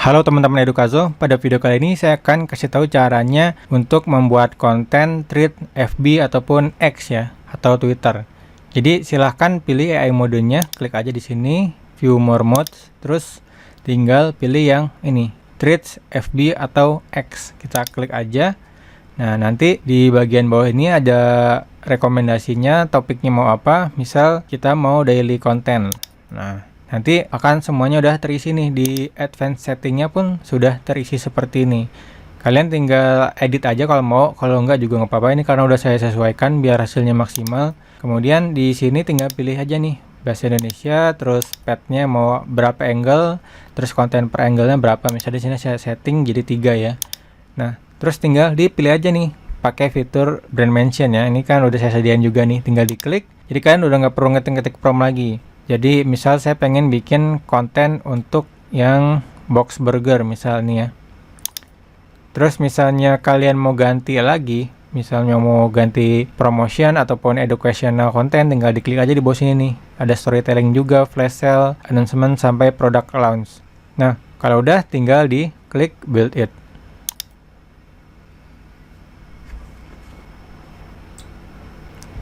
Halo teman-teman Edukazo, pada video kali ini saya akan kasih tahu caranya untuk membuat konten thread FB ataupun X ya, atau Twitter. Jadi silahkan pilih AI modenya, klik aja di sini, View More Modes, terus tinggal pilih yang ini, Threads FB atau X. Kita klik aja. Nah, nanti di bagian bawah ini ada rekomendasinya, topiknya mau apa, misal kita mau daily content. Nah, nanti akan semuanya udah terisi nih, di advanced settingnya pun sudah terisi seperti ini. Kalian tinggal edit aja kalau mau, kalau enggak juga nggak apa-apa, ini karena udah saya sesuaikan biar hasilnya maksimal. Kemudian di sini tinggal pilih aja nih bahasa Indonesia, terus path-nya mau berapa angle, terus konten per angle-nya berapa. Misalnya di sini saya setting jadi 3 ya. Nah, terus tinggal dipilih aja nih pakai fitur brand mention ya. Ini kan udah saya sediain juga nih, tinggal diklik. Jadi kalian udah nggak perlu ngetik-ngetik prompt lagi. Jadi misal saya pengen bikin konten untuk yang box burger misal nih ya. Terus misalnya kalian mau ganti lagi, misalnya mau ganti promotion ataupun educational content, tinggal diklik aja di bawah sini nih. Ada storytelling juga, flash sale, announcement sampai product launch. Nah, kalau udah tinggal diklik build it.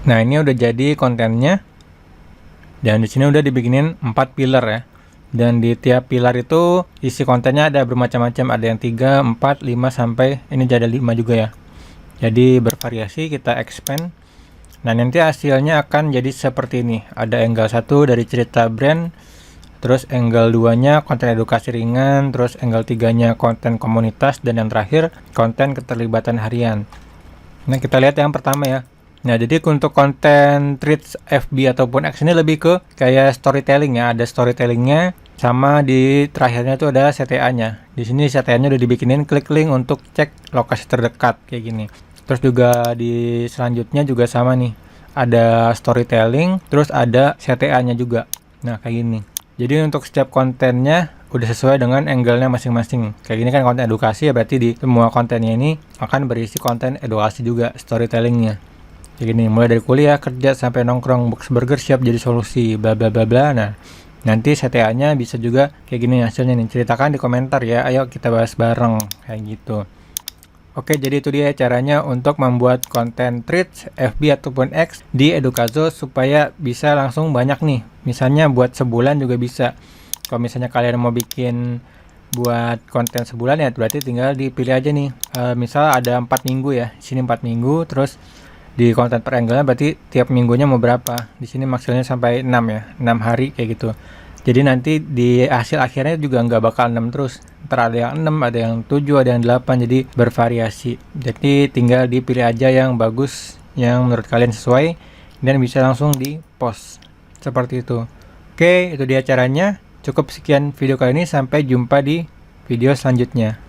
Nah, ini udah jadi kontennya. Dan di sini udah dibikinin 4 pilar ya. Dan di tiap pilar itu isi kontennya ada bermacam-macam, ada yang 3, 4, 5 sampai ini jadi 5 juga ya. Jadi bervariasi, kita expand. Nah, nanti hasilnya akan jadi seperti ini. Ada angle 1 dari cerita brand, terus angle 2-nya konten edukasi ringan, terus angle 3-nya konten komunitas, dan yang terakhir konten keterlibatan harian. Nah, kita lihat yang pertama ya. Nah, jadi untuk konten Threads FB ataupun X ini lebih ke kayak storytelling ya. Ada storytellingnya, sama di terakhirnya itu ada CTA-nya. Di sini CTA-nya udah dibikinin, klik link untuk cek lokasi terdekat kayak gini. Terus juga di selanjutnya juga sama nih. Ada storytelling, terus ada CTA-nya juga. Nah, kayak gini. Jadi untuk setiap kontennya udah sesuai dengan angle-nya masing-masing. Kayak gini kan konten edukasi ya, berarti di semua kontennya ini akan berisi konten edukasi juga storytellingnya. Kayak gini, mulai dari kuliah, kerja, sampai nongkrong, box burger siap jadi solusi, bla bla bla bla. Nah, nanti CTA-nya bisa juga kayak gini hasilnya nih. Ceritakan di komentar ya, ayo kita bahas bareng, kayak gitu. Oke, jadi itu dia caranya untuk membuat konten Threads, FB ataupun X di Edukazo supaya bisa langsung banyak nih. Misalnya buat sebulan juga bisa. Kalau misalnya kalian mau bikin buat konten sebulan ya, berarti tinggal dipilih aja nih. Misal ada 4 minggu ya, sini 4 minggu, terus di konten per angle-nya berarti tiap minggunya mau berapa. Di sini maksimalnya sampai 6 ya, 6 hari kayak gitu. Jadi nanti di hasil akhirnya juga nggak bakal 6 terus. Ntar ada yang 6, ada yang 7, ada yang 8, jadi bervariasi. Jadi tinggal dipilih aja yang bagus, yang menurut kalian sesuai, dan bisa langsung di post. Seperti itu. Oke, itu dia caranya. Cukup sekian video kali ini, sampai jumpa di video selanjutnya.